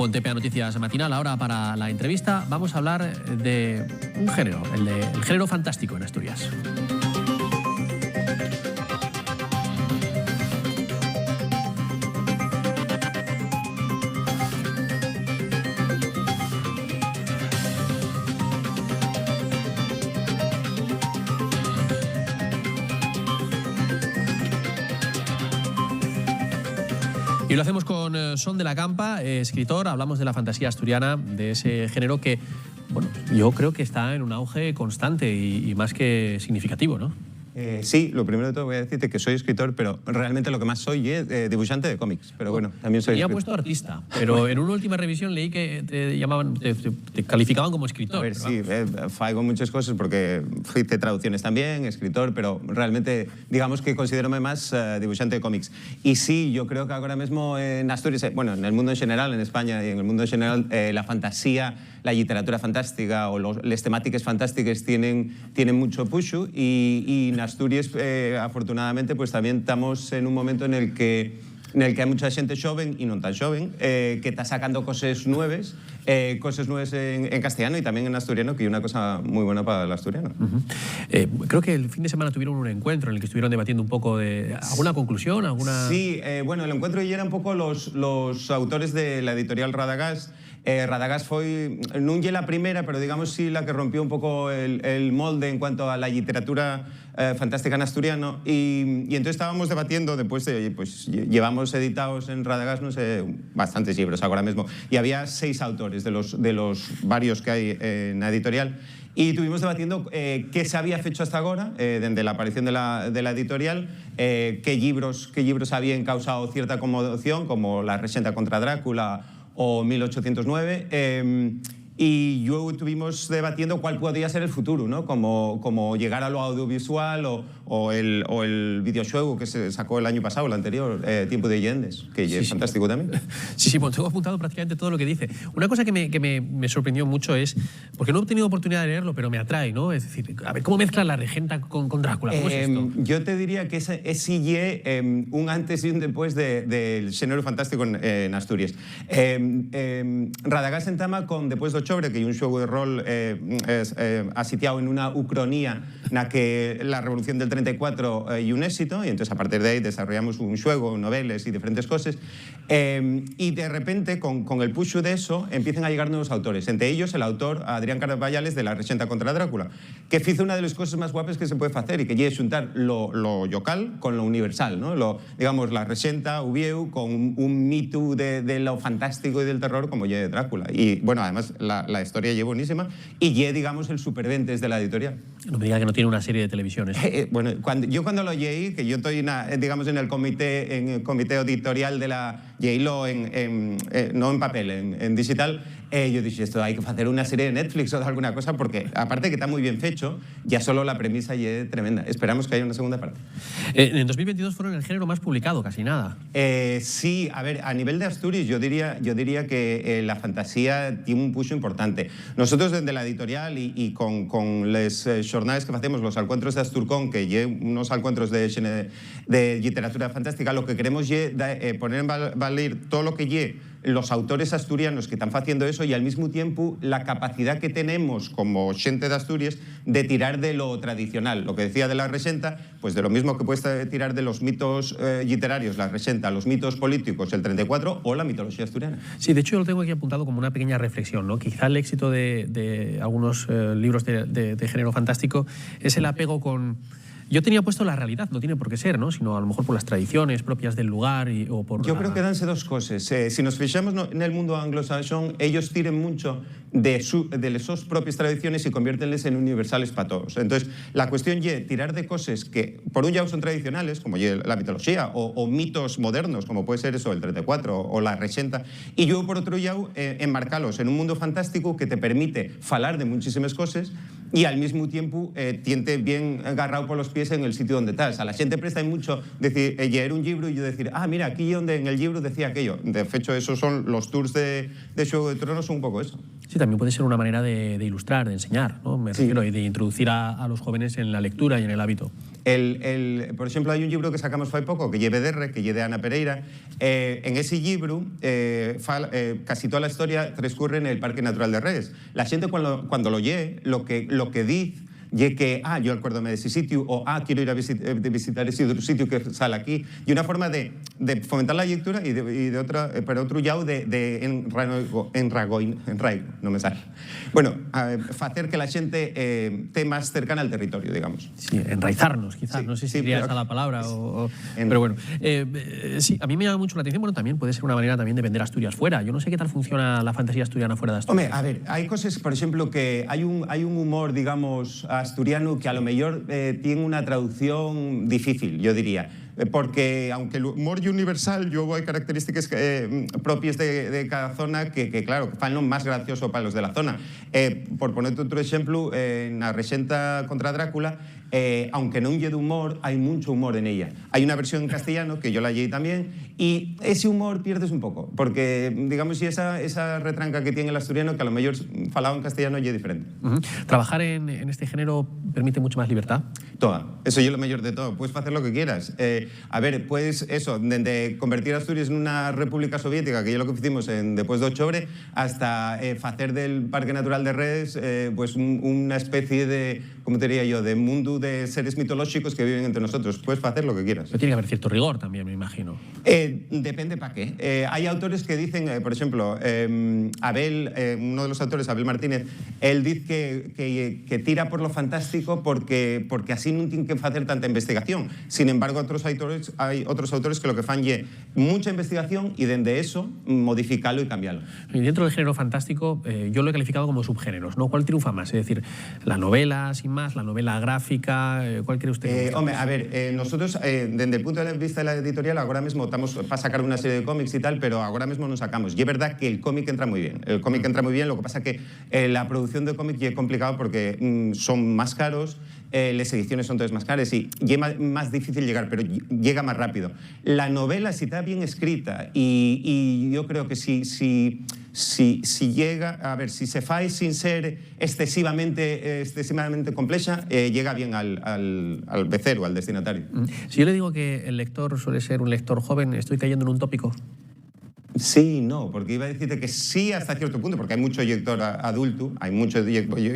con TPA Noticias Matinal. Ahora, para la entrevista, vamos a hablar de un género, el género fantástico en Asturias. Y lo hacemos con Son de la Campa, escritor. Hablamos de la fantasía asturiana, de ese género que, bueno, yo creo que está en un auge constante y más que significativo, ¿no? Sí, lo primero de todo voy a decirte que soy escritor, pero realmente lo que más soy es dibujante de cómics. Pero bueno, también soy escritor. Tenía puesto artista, pero en una última revisión leí que te calificaban como escritor. A ver, sí, hago muchas cosas porque hice traducciones también, escritor, pero realmente digamos que considero más dibujante de cómics. Y sí, yo creo que ahora mismo en Asturias, bueno, en el mundo en general, en España y en el mundo en general, la fantasía, la literatura fantástica o las temáticas fantásticas tienen mucho pushu y en Asturias, afortunadamente, pues también estamos en un momento en el que hay mucha gente joven y no tan joven que está sacando cosas nuevas en castellano y también en asturiano, que es una cosa muy buena para el asturiano. Creo que el fin de semana tuvieron un encuentro en el que estuvieron debatiendo un poco de alguna conclusión, alguna... Sí, bueno, el encuentro ya era un poco los autores de la editorial Radagás. Radagás fue, no es la primera, pero digamos sí la que rompió un poco el molde en cuanto a la literatura fantástica en asturiano y entonces estábamos debatiendo, después pues llevamos editados en Radagás, no sé, bastantes libros ahora mismo, y había 6 autores de los varios que hay en la editorial. Y estuvimos debatiendo qué se había hecho hasta ahora, desde la aparición de la editorial, qué libros habían causado cierta conmoción, como La Rexenta contra Drácula o 1809, y luego estuvimos debatiendo cuál podría ser el futuro, ¿no? Como llegar a lo audiovisual o el videojuego que se sacó el año pasado, el anterior, Tiempo de Leyendas, que es fantástico también. Sí, bueno, tengo apuntado prácticamente todo lo que dice. Una cosa que me sorprendió mucho es, porque no he tenido oportunidad de leerlo, pero me atrae, ¿no? Es decir, a ver, ¿cómo mezcla la Regenta con Drácula? ¿Cómo es esto? Yo te diría que es un antes y un después del género fantástico en Asturias. Radagás entama con Después de Octubre, que es un juego de rol asitiado en una ucronía na que la Revolución del 34 y un éxito, y entonces a partir de ahí desarrollamos un juego, novelas y diferentes cosas, y de repente con el push de eso empiezan a llegar nuevos autores, entre ellos el autor Adrián Carballales de La Rexenta contra Drácula, que hizo una de las cosas más guapas que se puede hacer y que es juntar lo local con lo universal, ¿no? Digamos, La Rexenta, Ubieu, con un mito de lo fantástico y del terror como ye Drácula. Y bueno, además la historia es buenísima y ye, digamos, el superventes de la editorial. No me diga que no tiene una serie de televisión. Bueno, cuando lo leí, que yo estoy digamos en el comité editorial de la leílo no en papel, en digital, yo dije, esto hay que hacer una serie de Netflix o de alguna cosa, porque aparte que está muy bien hecho, ya solo la premisa ya es tremenda. Esperamos que haya una segunda parte. En 2022 fueron el género más publicado, casi nada. Sí, a ver, a nivel de Asturias yo diría que la fantasía tiene un push importante. Nosotros desde la editorial y con las jornadas que hacemos, los encuentros de Asturcón, que llevan unos encuentros de literatura fantástica, lo que queremos es poner en valer todo lo que lleve los autores asturianos que están haciendo eso y al mismo tiempo la capacidad que tenemos como gente de Asturias de tirar de lo tradicional. Lo que decía de La Rexenta, pues de lo mismo que puedes tirar de los mitos literarios, La Rexenta, los mitos políticos, el 34 o la mitología asturiana. Sí, de hecho yo lo tengo aquí apuntado como una pequeña reflexión, ¿no? Quizá el éxito de algunos libros de género fantástico es el apego con... Yo tenía puesto la realidad, no tiene por qué ser, ¿no? Sino a lo mejor por las tradiciones propias del lugar o por... Yo creo que danse dos cosas. Si nos fijamos en el mundo anglosajón, ellos tiran mucho de sus propias tradiciones y conviértenles en universales para todos. Entonces, la cuestión es tirar de cosas que por un lado son tradicionales, como la mitología, o mitos modernos, como puede ser eso, el 34 o la Rexenta, y yo por otro lado enmarcarlos en un mundo fantástico que te permite falar de muchísimas cosas y al mismo tiempo tiente bien agarrado por los pies en el sitio donde estás. A la gente presta mucho decir, leer un libro y yo decir, mira, aquí donde en el libro decía aquello. De hecho, esos son los tours de Juego de Tronos, son un poco eso. Sí, también puede ser una manera de ilustrar, de enseñar, ¿no? Me refiero, y de introducir a los jóvenes en la lectura y en el hábito. Por ejemplo, hay un libro que sacamos hace poco, que lleve DR, que lleve Ana Pereira. En ese libro, casi toda la historia transcurre en el Parque Natural de Res. La gente cuando lo lee, lo que dice, y que, yo acuérdome de ese sitio, o quiero ir a visitar ese otro sitio que sale aquí. Y una forma de fomentar la lectura y de otra, pero otro lado de enraigo, no me sale. Bueno, hacer que la gente esté más cercana al territorio, digamos. Sí, enraizarnos, quizás, no sé si diría esa la palabra, pero bueno. Sí, a mí me llama mucho la atención, bueno, también puede ser una manera también de vender Asturias fuera. Yo no sé qué tal funciona la fantasía asturiana fuera de Asturias. Hombre, a ver, hay cosas, por ejemplo, que hay un humor, digamos, asturiano que a lo mejor tiene una traducción difícil, yo diría. Porque aunque el humor es universal, hay características propias de cada zona que claro, que fan lo más gracioso para los de la zona. Por ponerte otro ejemplo, en la Rexenta contra Drácula, aunque no lleve de humor, hay mucho humor en ella. Hay una versión en castellano, que yo la leí también, y ese humor pierdes un poco, porque, digamos, si esa retranca que tiene el asturiano, que a lo mejor falado en castellano, es diferente. ¿Trabajar en este género permite mucho más libertad? Toda. Eso es lo mejor de todo. Puedes hacer lo que quieras. A ver, puedes eso, desde convertir a Asturias en una república soviética, que es lo que hicimos después de octubre, hasta hacer del Parque Natural de Res pues una especie de, ¿cómo te diría yo?, de mundo de seres mitológicos que viven entre nosotros. Puedes hacer lo que quieras. Pero tiene que haber cierto rigor también, me imagino. Depende para qué. Hay autores que dicen, por ejemplo, Abel, uno de los autores, Abel Martínez, él dice que tira por lo fantástico porque así no tienen que hacer tanta investigación. Sin embargo, hay otros autores que lo que fan es mucha investigación y desde eso modificarlo y cambiarlo. Y dentro del género fantástico, yo lo he calificado como subgéneros, ¿no? ¿Cuál triunfa más? Es decir, la novela, sin más, la novela gráfica, ¿cuál cree usted? Hombre, a ver, nosotros, desde el punto de vista de la editorial, ahora mismo estamos para sacar una serie de cómics y tal, pero ahora mismo no sacamos. Y es verdad que el cómic entra muy bien. El cómic entra muy bien, lo que pasa que la producción de cómic ya es complicado porque son más caros, las ediciones son todas más caras y es más difícil llegar, pero llega más rápido. La novela, si está bien escrita, y yo creo que si llega, a ver, si se fae sin ser excesivamente compleja, llega bien al becero, al destinatario. Si yo le digo que el lector suele ser un lector joven, ¿estoy cayendo en un tópico? Sí, no, porque iba a decirte que sí hasta cierto punto, porque hay mucho lector adulto,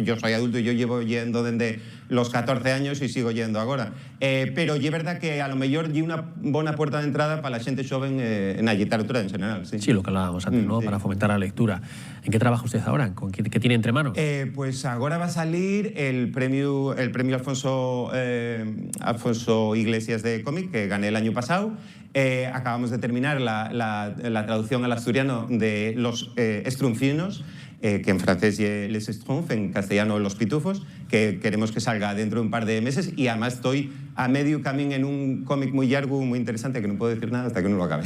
yo soy adulto y yo llevo yendo desde los 14 años y sigo yendo ahora. Pero es verdad que a lo mejor hay una buena puerta de entrada para la gente joven en la literatura en general. Sí, sí, lo que hablábamos antes, ¿no? Sí. Para fomentar la lectura. ¿En qué trabaja usted ahora? ¿Qué tiene entre manos? Pues ahora va a salir el premio Alfonso Iglesias de cómic, que gané el año pasado. Acabamos de terminar la traducción al asturiano de Los Estrunfinos, que en francés es Les Schtroumpfs, en castellano Los Pitufos, que queremos que salga dentro de un par de meses, y además estoy a medio camino en un cómic muy largo, muy interesante, que no puedo decir nada hasta que no lo acabe.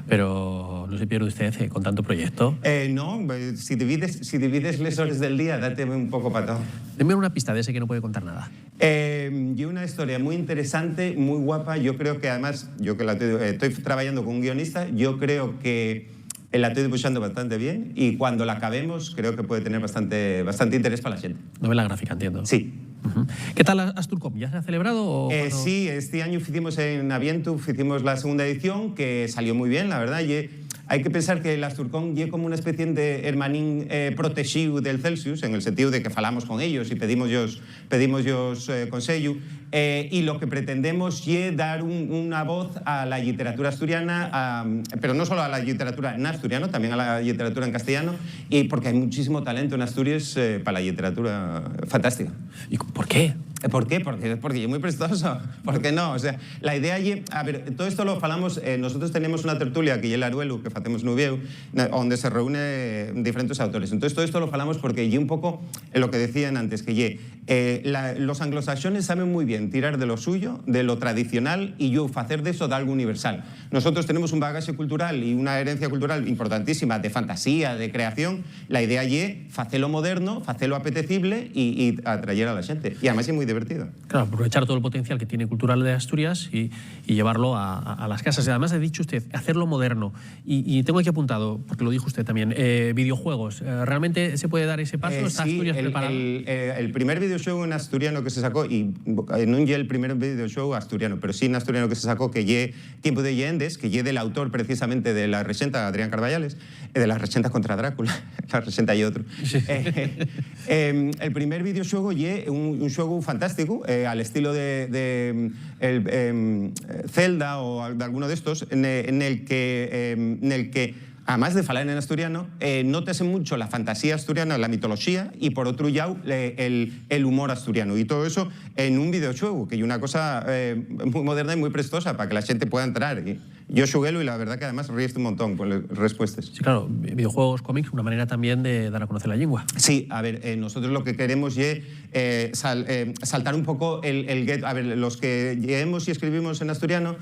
Pero no se pierde usted con tanto proyecto. No, si divides las horas del día, date un poco para todo. Deme una pista de ese que no puede contar nada. Y una historia muy interesante, muy guapa. Yo creo que además, yo que estoy trabajando con un guionista, yo creo que la estoy dibujando bastante bien y cuando la acabemos creo que puede tener bastante interés para la gente. Novela gráfica, entiendo. Sí. ¿Qué tal Asturcom? ¿Ya se ha celebrado? Sí, este año hicimos en Aviento, hicimos la segunda edición, que salió muy bien, la verdad. Hay que pensar que el Asturcom es como una especie de hermanín protegido del Celsius, en el sentido de que falamos con ellos y pedimos ellos consejo. Y lo que pretendemos es dar una voz a la literatura asturiana, pero no solo a la literatura en asturiano, también a la literatura en castellano, y porque hay muchísimo talento en Asturias para la literatura fantástica. ¿Y por qué? ¿Por qué? Porque yo muy prestoso. ¿Por qué no? O sea, la idea es... A ver, todo esto lo falamos... nosotros tenemos una tertulia que es el Aruelo, que hacemos Nubieu, donde se reúnen diferentes autores. Entonces, todo esto lo falamos porque y un poco lo que decían antes, que Los anglosajones saben muy bien tirar de lo suyo, de lo tradicional, y hacer de eso de algo universal. Nosotros tenemos un bagaje cultural y una herencia cultural importantísima de fantasía, de creación. La idea es hacerlo moderno, hacerlo apetecible y atraer a la gente. Y además es muy divertido. Claro, aprovechar todo el potencial que tiene cultural de Asturias y llevarlo a las casas. Y además ha dicho usted, hacerlo moderno. Y tengo aquí apuntado, porque lo dijo usted también, videojuegos. ¿Realmente se puede dar ese paso? ¿Está Asturias preparado? El primer videoshow en asturiano que se sacó, y no es el primer videoshow asturiano, pero sí en asturiano que se sacó, que lle Tiempo de Lleendes, que lle del autor precisamente de La Rexenta, Adrián Carballales, de La Rexenta contra Drácula, La Rexenta y otro. Sí. El primer videoshow lle un juego fantástico, al estilo de Zelda o de alguno de estos, en el que además de falar en asturiano, nótese mucho la fantasía asturiana, la mitología, y por otro lado el humor asturiano. Y todo eso en un videojuego, que es una cosa muy moderna y muy prestosa para que la gente pueda entrar. Yo juguélo y la verdad que además ríes un montón con las respuestas. Sí, claro, videojuegos, cómics, una manera también de dar a conocer la lengua. Sí, a ver, nosotros lo que queremos es saltar un poco el gueto. A ver, los que leemos y escribimos en asturiano,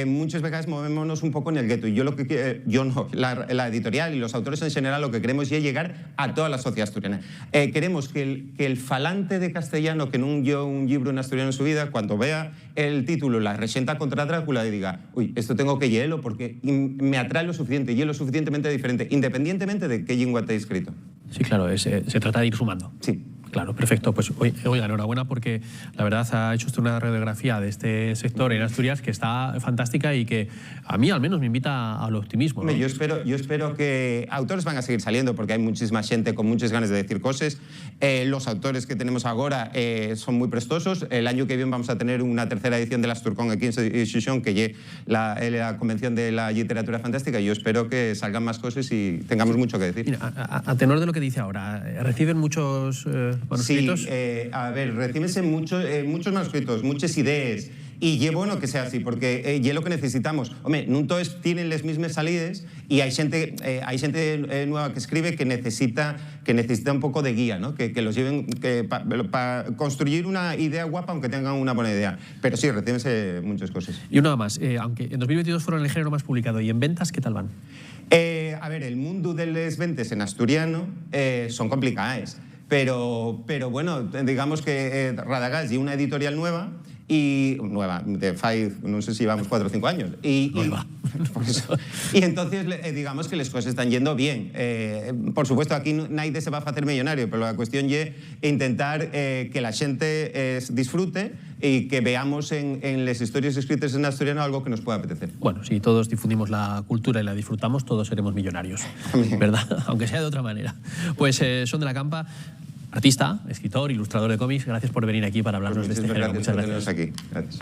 muchas veces movémonos un poco en el gueto. Y yo lo que yo no, la editorial y los autores en general lo que queremos es llegar a toda la sociedad asturiana. Queremos que el falante de castellano que no dio un libro en asturiano en su vida, cuando vea el título La Rexenta contra Drácula, y diga, uy, esto tengo que hielo porque me atrae lo suficiente, y es lo suficientemente diferente, independientemente de qué lengua te he escrito. Sí, claro, se trata de ir sumando. Sí. Claro, perfecto. Pues oiga, enhorabuena porque la verdad ha hecho usted una radiografía de este sector en Asturias que está fantástica y que a mí al menos me invita al optimismo, ¿no? Yo espero que autores van a seguir saliendo porque hay muchísima gente con muchas ganas de decir cosas. Los autores que tenemos ahora son muy prestosos. El año que viene vamos a tener una tercera edición de l'Asturcón aquí en Xixón, que es la convención de la literatura fantástica. Yo espero que salgan más cosas y tengamos mucho que decir. Mira, a tenor de lo que dice ahora, ¿reciben muchos manuscritos? Sí, a ver, recíbense muchos manuscritos, muchas ideas, y es bueno que sea así, porque es lo que necesitamos. Hombre, no todos tienen las mismas salidas y hay gente nueva que escribe que necesita un poco de guía, ¿no? Que los lleven para construir una idea guapa, aunque tengan una buena idea. Pero sí, recíbense muchas cosas. Y una más, aunque en 2022 fueron el género más publicado, ¿y en ventas qué tal van? A ver, el mundo de las ventas en asturiano son complicadas. Pero bueno, digamos que Radagás y una editorial nueva, de Five, no sé si llevamos 4 o 5 años. Nueva. Por eso. Y entonces, digamos que las cosas están yendo bien. Por supuesto, aquí nadie se va a hacer millonario, pero la cuestión es intentar que la gente disfrute y que veamos en las historias escritas en asturiano algo que nos pueda apetecer. Bueno, si todos difundimos la cultura y la disfrutamos, todos seremos millonarios, ¿verdad? Aunque sea de otra manera. Pues Son de la Campa, artista, escritor, ilustrador de cómics, gracias por venir aquí para hablarnos de este género. Muchas gracias por tenernos aquí. Gracias.